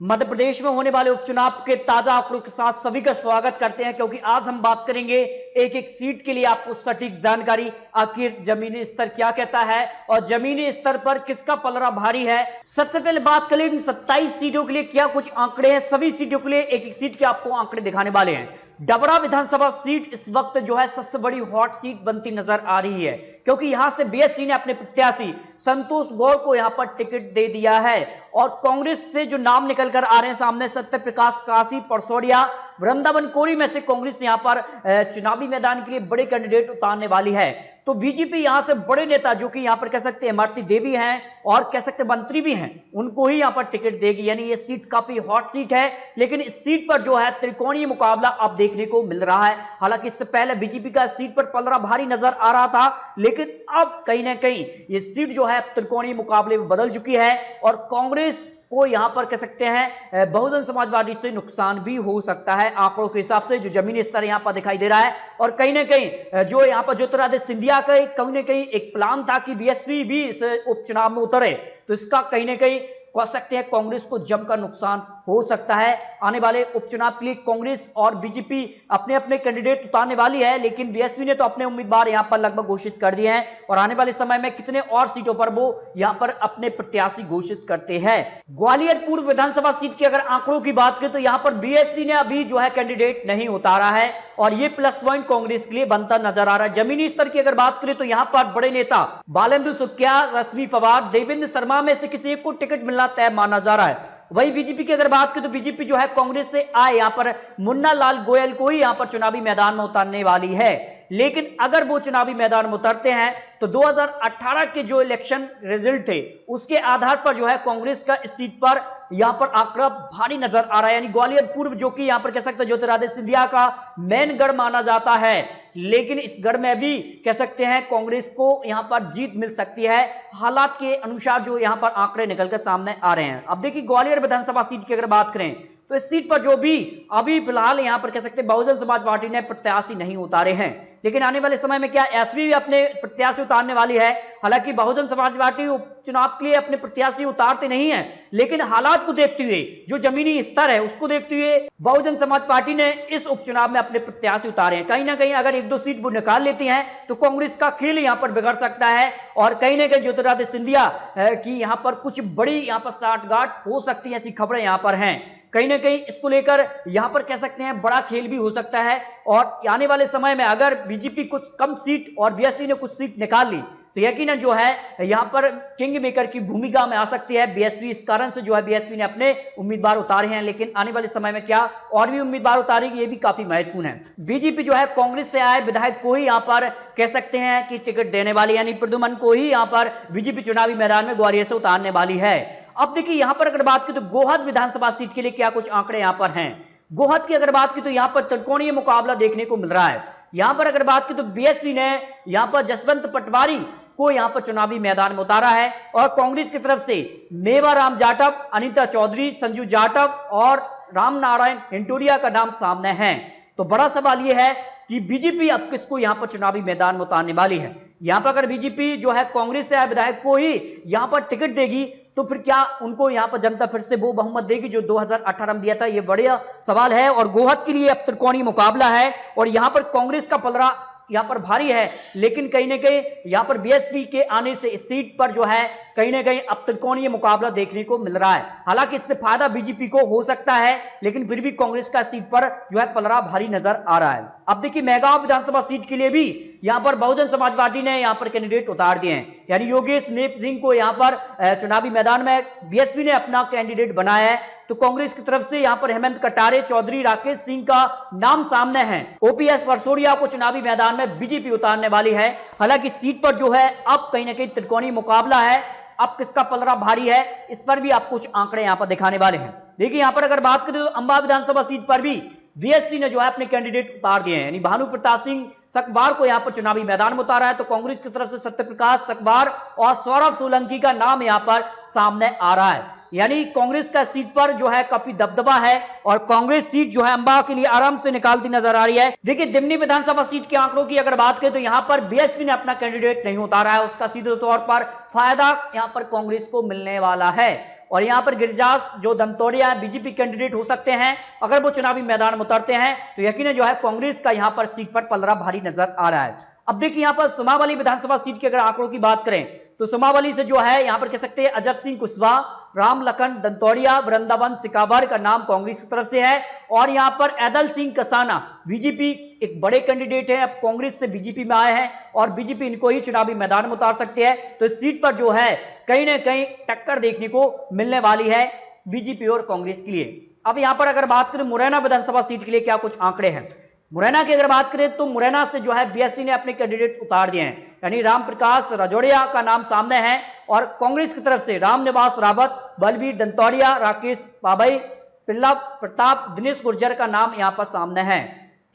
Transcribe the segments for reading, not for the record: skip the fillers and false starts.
मध्य प्रदेश में होने वाले उपचुनाव के ताजा आंकड़ों के साथ सभी का स्वागत करते हैं, क्योंकि आज हम बात करेंगे एक एक सीट के लिए आपको सटीक जानकारी। आखिर जमीनी स्तर क्या कहता है और जमीनी स्तर पर किसका पलड़ा भारी है। सबसे पहले बात करें इन 27 सीटों के लिए क्या कुछ आंकड़े हैं। सभी सीटों के लिए एक एक सीट के आपको आंकड़े दिखाने वाले हैं। डबरा विधानसभा सीट इस वक्त जो है सबसे बड़ी हॉट सीट बनती नजर आ रही है, क्योंकि यहां से बीएसपी ने अपने प्रत्याशी संतोष गौड़ को यहां पर टिकट दे दिया है और कांग्रेस से जो नाम निकल कर आ रहे हैं सामने, सत्य प्रकाश काशी परसौड़िया, वृंदावन कोरी में से कांग्रेस यहां पर चुनावी मैदान के लिए बड़े कैंडिडेट उतारने वाली है। तो बीजेपी यहां से बड़े नेता जो कि यहां पर कह सकते हैं इमरती देवी हैं और कह सकते मंत्री भी हैं, उनको ही यहां पर टिकट देगी। यानी ये सीट काफी हॉट सीट है, लेकिन इस सीट पर जो है त्रिकोणीय मुकाबला अब देखने को मिल रहा है। हालांकि इससे पहले बीजेपी का सीट पर पलड़ा भारी नजर आ रहा था, लेकिन अब कहीं ना कहीं ये सीट जो है त्रिकोणीय मुकाबले में बदल चुकी है और कांग्रेस को यहां पर कह सकते हैं बहुजन समाजवादी से नुकसान भी हो सकता है आंकड़ों के हिसाब से जो जमीनी स्तर यहां पर दिखाई दे रहा है। और कहीं ना कहीं जो यहां पर ज्योतिरादित्य सिंधिया का कहीं ना कहीं एक प्लान था कि बीएसपी भी इस उपचुनाव में उतरे, तो इसका कहीं ना कहीं कह सकते हैं कांग्रेस को जमकर नुकसान हो सकता है। आने वाले उपचुनाव के लिए कांग्रेस और बीजेपी अपने अपने कैंडिडेट उतारने वाली है, लेकिन बीएसपी ने तो अपने उम्मीदवार यहां पर लगभग घोषित कर दिए हैं और आने वाले समय में कितने और सीटों पर वो यहां पर अपने प्रत्याशी घोषित करते हैं। ग्वालियर पूर्व विधानसभा सीट के अगर आंकड़ों की बात करें तो यहां पर बीएसपी ने अभी जो है कैंडिडेट नहीं उतारा है और ये प्लस पॉइंट कांग्रेस के लिए बनता नजर आ रहा है। जमीनी स्तर की अगर बात करें तो यहां पर बड़े नेता बालेंद्र सुखिया, रश्मि पवार, देवेंद्र शर्मा में से किसी एक को टिकट मिलना तय माना जा रहा है। वही बीजेपी की अगर बात करें तो बीजेपी जो है कांग्रेस से आए यहां पर मुन्ना लाल गोयल को ही यहां पर चुनावी मैदान में उतारने वाली है। लेकिन अगर वो चुनावी मैदान में उतरते हैं तो 2018 के जो इलेक्शन रिजल्ट थे उसके आधार पर जो है कांग्रेस का इस सीट पर यहां पर आंकड़ा भारी नजर आ रहा है। यानी ग्वालियर पूर्व जो कि यहां पर कह सकते हैं ज्योतिरादित्य सिंधिया का मेन गढ़ माना जाता है, लेकिन इस गढ़ में भी कह सकते हैं कांग्रेस को यहां पर जीत मिल सकती है हालात के अनुसार जो यहां पर आंकड़े निकलकर सामने आ रहे हैं। अब देखिए ग्वालियर विधानसभा सीट की अगर बात करें तो इस सीट पर जो भी अभी फिलहाल यहां पर कह सकते हैं बहुजन समाज पार्टी ने प्रत्याशी नहीं उतारे हैं, लेकिन आने वाले समय में क्या एसपी भी अपने प्रत्याशी उतारने वाली है। हालांकि बहुजन समाज पार्टी उपचुनाव के लिए अपने प्रत्याशी उतारते नहीं है, लेकिन हालात को देखते हुए जो जमीनी स्तर है उसको देखते हुए बहुजन समाज पार्टी ने इस उपचुनाव में अपने प्रत्याशी उतारे हैं। कहीं ना कहीं अगर एक दो सीट वो निकाल लेती हैं तो कांग्रेस का खेल यहां पर बिगड़ सकता है और कहीं ना कहीं ज्योतिरादित्य सिंधिया की यहां पर कुछ बड़ी यहां पर साठगांठ हो सकती है, ऐसी खबरें यहां पर हैं। कहीं ना कहीं इसको लेकर यहां पर कह सकते हैं बड़ा खेल भी हो सकता है और आने वाले समय में अगर बीजेपी कुछ कम सीट और बीएसपी ने कुछ सीट निकाल ली तो यकीनन जो है यहां पर किंग मेकर की भूमिका में आ सकती है बीएसपी। इस कारण से जो है बीएसपी ने अपने उम्मीदवार उतारे हैं, लेकिन आने वाले समय में क्या और भी उम्मीदवार उतारेगी ये भी काफी महत्वपूर्ण है। बीजेपी जो है कांग्रेस से आए विधायक को ही यहां पर कह सकते हैं कि टिकट देने वाली, यानी प्रद्युमन को ही यहां पर बीजेपी चुनावी मैदान में ग्वालियर से उतारने वाली है। अब देखिए यहां पर अगर बात की तो गोहद विधानसभा सीट के लिए क्या कुछ आंकड़े यहां पर हैं। गोहद की अगर बात की तो यहां पर त्रिकोणीय मुकाबला देखने को मिल रहा है। यहां पर अगर बात की तो बीएसपी ने यहां पर जसवंत पटवारी को यहां पर चुनावी मैदान में उतारा है और कांग्रेस की तरफ से मेवाराम जाटव, अनीता चौधरी, संजू जाटव और रामनारायण हिंटोरिया का नाम सामने है। तो बड़ा सवाल यह है कि बीजेपी अब किसको यहां पर चुनावी मैदान में उतारने वाली है। यहां पर अगर बीजेपी जो है कांग्रेस से आए विधायक को ही यहां पर टिकट देगी तो फिर क्या उनको यहां पर जनता फिर से वो बहुमत देगी जो 2018 में दिया था, ये बड़ा सवाल है। और गोहद के लिए अब त्रिकोणीय मुकाबला है और यहां पर कांग्रेस का पलड़ा यहां पर भारी है, लेकिन कहीं ना कहीं यहां पर बीएसपी के आने से इस सीट पर जो है कहीं ना कहीं अब त्रिकोणीय मुकाबला देखने को मिल रहा है। हालांकि इससे फायदा बीजेपी को हो सकता है, लेकिन फिर भी कांग्रेस का सीट पर जो है पलड़ा भारी नजर आ रहा है। अब देखिए मेहगांव विधानसभा सीट के लिए भी यहां पर बहुजन समाज पार्टी ने यहां पर कैंडिडेट उतार दिए हैं, यानी योगेश नेप सिंह को यहां पर चुनावी मैदान में बीएसपी ने अपना कैंडिडेट बनाया है। तो कांग्रेस की तरफ से यहां पर हेमंत कटारे, चौधरी राकेश सिंह का नाम सामने है। ओपीएस परसौड़िया को चुनावी मैदान में बीजेपी उतारने वाली है। हालांकि सीट पर जो है अब कहीं ना कहीं त्रिकोणीय मुकाबला है, अब किसका पलड़ा भारी है इस पर भी आप कुछ आंकड़े यहां पर दिखाने वाले हैं। देखिए यहां पर अगर बात करें तो अंबा विधानसभा सीट पर भी बीएसपी ने जो है अपने कैंडिडेट उतार दिए हैं, यानी भानु प्रताप सिंह सकवार को यहां पर चुनावी मैदान में उतारा है। तो कांग्रेस की तरफ से सत्य प्रकाश सकवार और सौरभ सोलंकी का नाम यहां पर सामने आ रहा है। यानी कांग्रेस का सीट पर जो है काफी दबदबा है और कांग्रेस सीट जो है अंबा के लिए आराम से निकालती नजर आ रही है। देखिए दिमनी विधानसभा सीट के आंकड़ों की अगर बात करें तो यहां पर बीएसपी ने अपना कैंडिडेट नहीं उतारा है, उसका सीधे तौर पर फायदा यहां पर कांग्रेस को मिलने वाला है। और यहां पर गिरिजास जो दंतोड़िया बीजेपी कैंडिडेट हो सकते हैं, अगर वो चुनावी मैदान में उतरते हैं तो यकीनन जो है कांग्रेस का यहां पर सीट पर पलड़ा भारी नजर आ रहा है। अब देखिए यहां पर सुमावली विधानसभा सीट के अगर आंकड़ों की बात करें तो सुमावली से जो है यहां पर कह सकते हैं अजब सिंह कुशवाहा, राम लखन दंतोड़िया, वृंदावन सिकावर का नाम कांग्रेस की तरफ से है, और यहां पर ऐदल सिंह कसाना बीजेपी एक बड़े कैंडिडेट है, अब कांग्रेस से बीजेपी में आए हैं और बीजेपी इनको ही चुनावी मैदान में उतार सकती है। तो इस सीट पर जो है कहीं ना कहीं टक्कर देखने को मिलने वाली है बीजेपी और कांग्रेस के लिए। अब यहां पर अगर बात करें मुरैना विधानसभा सीट के लिए क्या कुछ आंकड़े हैं। मुरैना की अगर बात करें तो मुरैना से जो है बीएसपी ने अपने कैंडिडेट उतार दिए हैं, यानी रामप्रकाश राजौड़िया का नाम सामने है, और कांग्रेस की तरफ से रामनिवास रावत, बलवीर दंतोड़िया, राकेश पाबई, पिल्ला प्रताप, दिनेश गुर्जर का नाम यहां पर सामने है।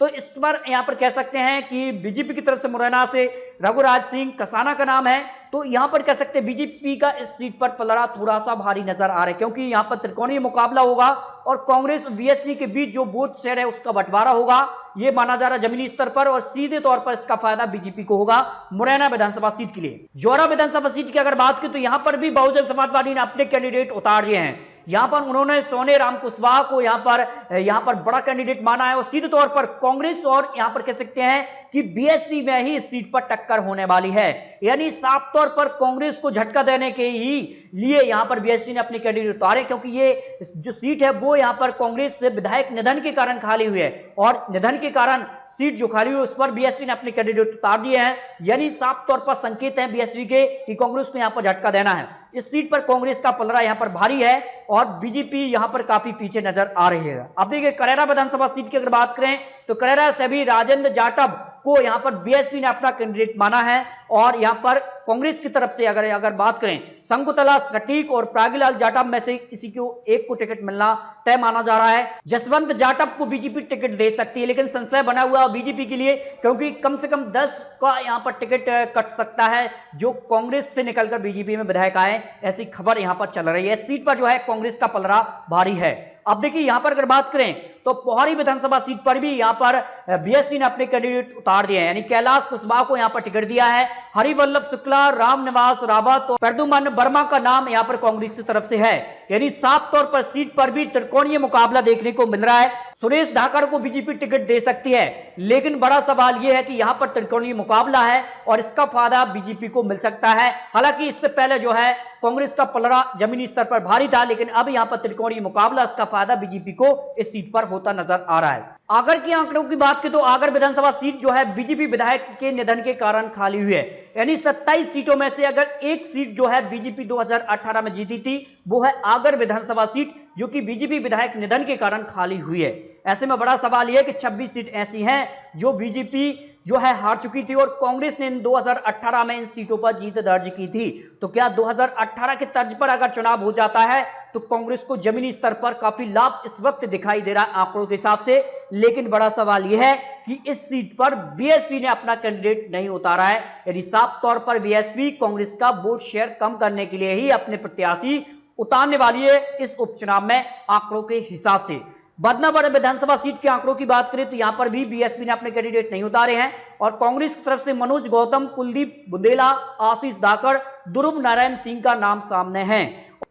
तो इस पर यहां पर कह सकते हैं कि बीजेपी की तरफ से मुरैना से रघुराज सिंह कसाना का नाम है। तो यहां पर कह सकते हैं बीजेपी का इस सीट पर पलड़ा थोड़ा सा भारी नजर आ रहा है, क्योंकि यहां पर त्रिकोणीय मुकाबला होगा और कांग्रेस बीएसपी के बीच जो वोट शेयर है उसका बंटवारा होगा, ये माना जा रहा है जमीनी स्तर पर, और सीधे तौर पर इसका फायदा बीजेपी को होगा मुरैना विधानसभा सीट के लिए। जौरा विधानसभा सीट की अगर बात की तो यहां पर भी बहुजन समाजवादी ने अपने कैंडिडेट उतार दिए हैं। यहां पर उन्होंने सोने राम कुशवाहा को यहां पर बड़ा कैंडिडेट माना है, और सीधे तौर पर कांग्रेस और यहां पर कह सकते हैं कि बीएसपी में ही इस सीट पर टक्कर होने वाली है, यानी साफ तौर पर कांग्रेस को झटका देने के ही लिए यहां पर बीएसपी ने अपने कैंडिडेट उतारे, क्योंकि ये जो सीट है वो यहां पर कांग्रेस से विधायक निधन के कारण खाली हुई है, और निधन के कारण सीट जो खाली हुई उस पर बीएसपी ने अपने कैंडिडेट उतार दिए हैं, यानी साफ तौर पर संकेत है बीएसपी के कि कांग्रेस को यहां पर झटका देना है। इस सीट पर कांग्रेस का पलड़ा यहां पर भारी है और बीजेपी यहां पर काफी पीछे नजर आ रही है। अब देखिए करेरा विधानसभा सीट की अगर बात करें तो करेरा से भी राजेंद्र जाटव को यहां पर बीएसपी ने अपना कैंडिडेट माना है, और यहां पर कांग्रेस की तरफ से अगर बात करें शंकुतला सटीक और प्रागीलाल जाटव में से किसी को एक को टिकट मिलना तय माना जा रहा है। जसवंत जाटव को बीजेपी टिकट दे सकती है, लेकिन संशय बना हुआ बीजेपी के लिए, क्योंकि कम से कम 10 का यहां पर टिकट कट सकता है जो कांग्रेस से निकलकर बीजेपी में विधायक आए, ऐसी खबर यहां पर चल रही है। सीट पर जो है कांग्रेस का पलड़ा भारी है। अब देखिए यहां पर अगर बात करें तो पोहरी विधानसभा सीट पर भी यहां पर बीएसपी ने अपने कैंडिडेट उतार दिए हैं, यानी कैलाश कुशवाहा को यहां पर टिकट दिया है। हरिवल्लभ शुक्ला, रामनिवास रावत और प्रद्युमन वर्मा का नाम यहां पर कांग्रेस की तरफ से है, यानी साफ तौर पर सीट पर भी त्रिकोणीय मुकाबला देखने को मिल रहा है। सुरेश धाकड़ को बीजेपी टिकट दे सकती है, लेकिन बड़ा सवाल यह है कि यहां पर त्रिकोणीय मुकाबला है और इसका फायदा बीजेपी को मिल सकता है। हालांकि इससे पहले जो है कांग्रेस का पलड़ा जमीनी स्तर पर भारी था, लेकिन अब यहां पर त्रिकोणीय मुकाबला, इसका फायदा बीजेपी को इस सीट पर होता नजर आ रहा है। आगर के आंकड़ों की बात करें तो आगर विधानसभा सीट जो है बीजेपी विधायक के निधन के कारण खाली हुई है, यानी 27 सीटों में से अगर एक सीट जो है बीजेपी 2018 में जीती थी वो है आगर विधानसभा सीट, जो कि बीजेपी विधायक निधन के कारण खाली हुई है। ऐसे में बड़ा सवाल यह है कि 26 सीट ऐसी हैं जो बीजेपी जो है हार चुकी थी और कांग्रेस ने 2018 में इन सीटों पर जीत दर्ज की थी। तो क्या 2018 के तर्ज पर अगर चुनाव हो जाता है तो कांग्रेस को जमीनी स्तर पर काफी लाभ इस वक्त दिखाई दे रहा है आंकड़ों के हिसाब से, लेकिन बड़ा सवाल यह है कि इस सीट पर बीएसपी ने अपना कैंडिडेट नहीं उतारा है, यानी साफ तौर पर बीएसपी कांग्रेस का वोट शेयर कम करने के लिए ही अपने प्रत्याशी उतारने वाली है इस उपचुनाव में आंकड़ों के हिसाब से। बदनावर विधानसभा सीट के आंकड़ों की बात करें तो यहां पर भी बीएसपी ने अपने कैंडिडेट नहीं उतारे हैं, और कांग्रेस की तरफ से मनोज गौतम, कुलदीप बुंदेला, आशीष धाकड़, ध्रुव नारायण सिंह का नाम सामने है।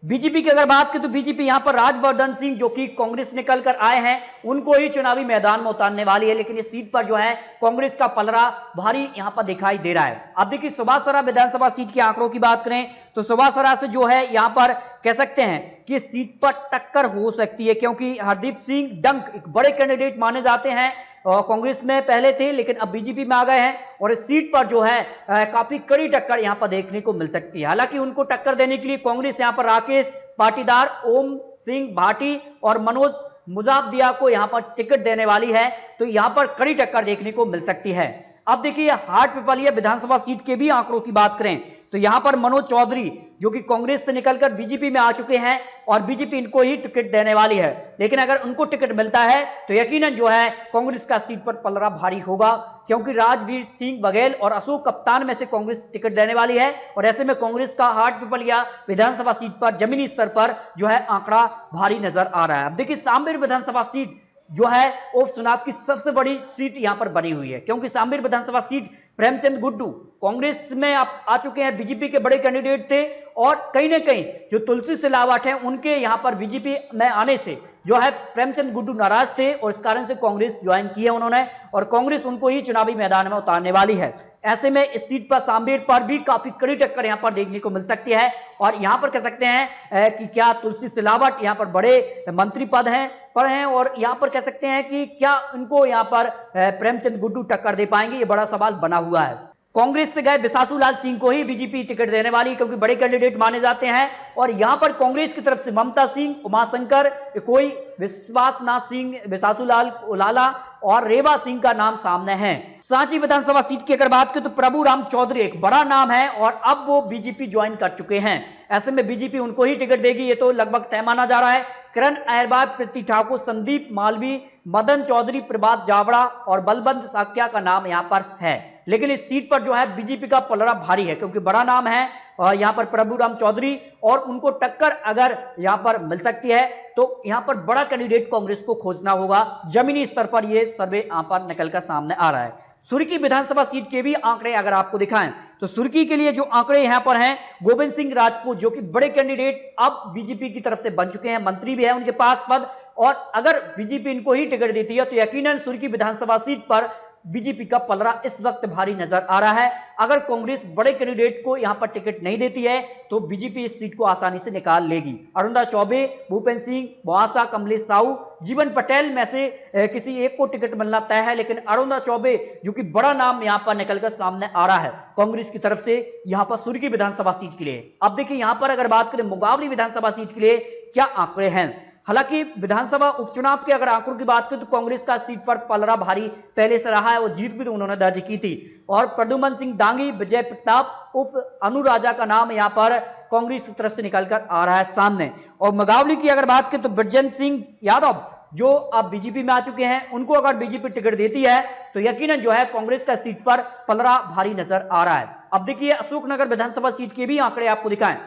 बीजेपी की अगर बात करें तो बीजेपी यहां पर राजवर्धन सिंह जो कि कांग्रेस निकल कर आए हैं उनको ही चुनावी मैदान में उतारने वाली है, लेकिन इस सीट पर जो है कांग्रेस का पलड़ा भारी यहां पर दिखाई दे रहा है। अब देखिए सुभासरा विधानसभा सीट के आंकड़ों की बात करें तो सुभासरा से जो है यहां पर कह सकते हैं कि सीट पर टक्कर हो सकती है, क्योंकि हरदीप सिंह डंक एक बड़े कैंडिडेट माने जाते हैं, कांग्रेस में पहले थे लेकिन अब बीजेपी में आ गए हैं, और इस सीट पर जो है काफी कड़ी टक्कर यहां पर देखने को मिल सकती है। हालांकि उनको टक्कर देने के लिए कांग्रेस यहां पर राकेश पाटीदार, ओम सिंह भाटी और मनोज मुजाफदिया को यहां पर टिकट देने वाली है, तो यहां पर कड़ी टक्कर देखने को मिल सकती है। अब देखिए हाटपिपलिया विधानसभा सीट के भी आंकड़ों की बात करें तो यहां पर मनोज चौधरी जो कि कांग्रेस से निकलकर बीजेपी में आ चुके हैं और बीजेपी इनको ही टिकट देने वाली है, लेकिन अगर उनको टिकट मिलता है तो यकीनन जो है कांग्रेस का सीट पर पलड़ा भारी होगा, क्योंकि राजवीर सिंह बघेल और अशोक कप्तान में से कांग्रेस टिकट देने वाली है, और ऐसे में कांग्रेस का हाटपिपलिया विधानसभा सीट पर जमीनी स्तर पर जो है आंकड़ा भारी नजर आ रहा है। अब देखिए सांबेर विधानसभा सीट जो है उपचुनाव की सबसे बड़ी सीट यहां पर बनी हुई है, क्योंकि शामली विधानसभा सीट प्रेमचंद गुड्डू कांग्रेस में आ चुके हैं, बीजेपी के बड़े कैंडिडेट थे, और कहीं ना कहीं जो तुलसी सिलावट है उनके यहां पर बीजेपी में आने से जो है प्रेमचंद गुड्डू नाराज थे और इस कारण से कांग्रेस ज्वाइन की है उन्होंने, और कांग्रेस उनको ही चुनावी मैदान में उतारने वाली है। ऐसे में इस सीट पर शामली पर भी काफी कड़ी टक्कर यहां पर देखने को मिल सकती है, और यहां पर कह सकते हैं कि क्या तुलसी सिलावट यहां पर बड़े मंत्री पद हैं और यहां पर कह सकते हैं कि क्या इनको यहां पर प्रेमचंद गुड्डू टक्कर दे पाएंगे, ये बड़ा सवाल बना हुआ है। कांग्रेस से गए बिसासु लाल सिंह को ही बीजेपी टिकट देने वाली, क्योंकि बड़े कैंडिडेट माने जाते हैं, और यहां पर कांग्रेस की तरफ से ममता सिंह, उमाशंकर कोई, विश्वासनाथ सिंह, बिसासु लाल उलाला और रेवा सिंह का नाम सामने है। सांची विधानसभा सीट की अगर बात करें तो प्रभु राम चौधरी एक बड़ा नाम है और अब वो बीजेपी ज्वाइन कर चुके हैं। ऐसे में बीजेपी उनको ही टिकट देगी, ये तो लगभग तय माना जा रहा है। करण अहरवार, प्रीति ठाकुर, संदीप मालवी, मदन चौधरी, प्रभात जावड़ा और बलबंत साक्या का नाम यहां पर है, लेकिन इस सीट पर जो है बीजेपी का पलड़ा भारी है, क्योंकि बड़ा नाम है यहां पर प्रभु राम चौधरी, और उनको टक्कर अगर यहां पर मिल सकती है तो यहां पर बड़ा कैंडिडेट कांग्रेस को खोजना होगा। जमीनी स्तर पर यह सर्वे यहां पर निकलकर सामने आ रहा है। सुर्खी विधानसभा सीट के भी आंकड़े अगर आपको दिखाएं तो सुर्खी के लिए जो आंकड़े यहां पर हैं, गोविंद सिंह राजपूत जो कि बड़े कैंडिडेट अब बीजेपी की तरफ से बन चुके हैं, मंत्री भी है उनके पास पद, और अगर बीजेपी इनको ही टिकट देती है तो यकीनन सुर्खी विधानसभा सीट पर बीजेपी का पलड़ा इस वक्त भारी नजर आ रहा है। अगर कांग्रेस बड़े कैंडिडेट को यहां पर टिकट नहीं देती है तो बीजेपी इस सीट को आसानी से निकाल लेगी। अरुणा चौबे, भूपेंद्र सिंह, बोआसा, कमलेश साहू, जीवन पटेल में से किसी एक को टिकट मिलना तय है, लेकिन अरुणा चौबे जो कि बड़ा नाम यहां पर निकलकर सामने आ रहा है कांग्रेस की तरफ से यहां पर सुर्खी विधानसभा सीट के लिए। अब देखिए यहां पर अगर बात करें मुंगावली विधानसभा सीट के लिए क्या आंकड़े हैं। हालांकि विधानसभा उपचुनाव के अगर आंकड़ों की बात करें तो कांग्रेस का सीट पर पलड़ा भारी पहले से रहा है, वो जीत भी तो उन्होंने दर्ज की थी, और प्रद्युमन सिंह दांगी, विजय प्रताप उर्फ अनुराजा का नाम यहां पर कांग्रेस की तरफ से निकलकर आ रहा है सामने। और मुंगावली की अगर बात करें तो ब्रजेंद्र सिंह यादव जो अब बीजेपी में आ चुके हैं, उनको अगर बीजेपी टिकट देती है तो यकीनन जो है कांग्रेस का सीट पर पलड़ा भारी नजर आ रहा है। अब देखिए अशोकनगर विधानसभा सीट के भी आंकड़े आपको दिखाएं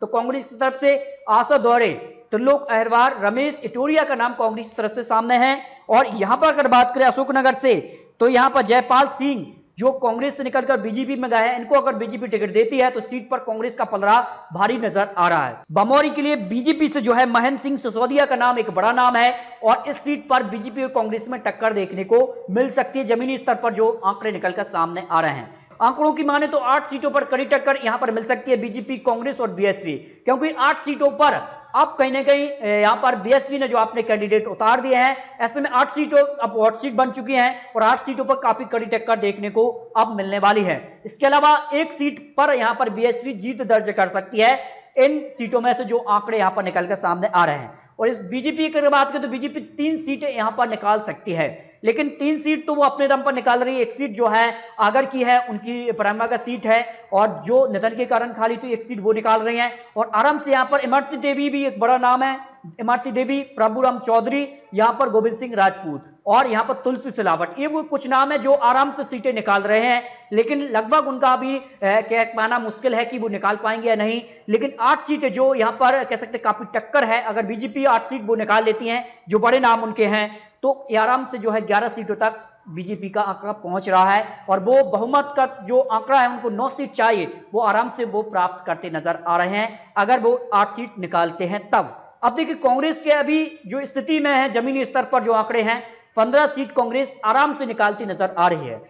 तो कांग्रेस की तरफ से आशा दौरे, त्रिलोक अहरवार, रमेश इटोरिया का नाम कांग्रेस की तरफ से सामने है, और यहां पर अगर बात करें अशोकनगर से तो यहां पर जयपाल सिंह जो कांग्रेस से निकलकर बीजेपी में गए हैं, इनको अगर बीजेपी टिकट देती है तो सीट पर कांग्रेस का पलड़ा भारी नजर आ रहा है। बमौरी के लिए बीजेपी से जो है महेंद्र सिंह सिसोदिया का नाम एक बड़ा नाम है, और इस सीट पर बीजेपी और कांग्रेस में टक्कर देखने को मिल सकती है जमीनी स्तर पर जो आंकड़े निकलकर सामने आ रहे हैं। आंकड़ों की माने तो 8 सीटों पर कड़ी टक्कर यहां पर मिल सकती है बीजेपी, कांग्रेस और बीएसपी, क्योंकि 8 सीटों पर अब कहीं ना कहीं यहां पर बीएसपी ने जो अपने कैंडिडेट उतार दिए हैं, ऐसे में 8 सीटों अब हॉट सीट बन चुकी हैं और 8 सीटों पर काफी कड़ी टक्कर देखने को अब मिलने वाली है। इसके अलावा एक सीट पर यहां पर बीएसपी जीत दर्ज कर सकती है इन सीटों में से जो आंकड़े यहां पर निकलकर सामने आ रहे हैं। और इस बीजेपी की बात करें तो बीजेपी 3 सीटें यहां पर निकाल सकती है, लेकिन 3 सीट तो वो अपने दम पर निकाल रही है। एक सीट जो है आगर की है, उनकी परामा का सीट है, और जो निधन के कारण खाली तो एक सीट वो निकाल रही हैं, और आराम से यहां पर इमरती देवी भी एक बड़ा नाम है, इमरती देवी, प्रभुराम चौधरी, यहां पर गोविंद सिंह राजपूत और यहां पर तुलसी सिलावट, ये वो कुछ नाम है जो आराम से सीटें निकाल रहे हैं, लेकिन लगभग उनका अभी कहना मुश्किल है कि वो निकाल पाएंगे या नहीं। लेकिन 8 सीटें जो यहां पर कह सकते काफी टक्कर है, अगर बीजेपी 8 सीट वो निकाल लेती हैं जो बड़े नाम उनके हैं, तो आराम से जो है 11 सीटों तक बीजेपी का आंकड़ा पहुंच रहा है, और वो बहुमत का जो आंकड़ा है उनको 9 सीट चाहिए, वो आराम से वो प्राप्त करते नजर आ रहे हैं अगर वो 8 सीट निकालते हैं तब। अब देखिए कांग्रेस के अभी जो स्थिति में है जमीनी स्तर पर जो आंकड़े हैं, 15 सीट कांग्रेस आराम से निकालती नजर आ रही है।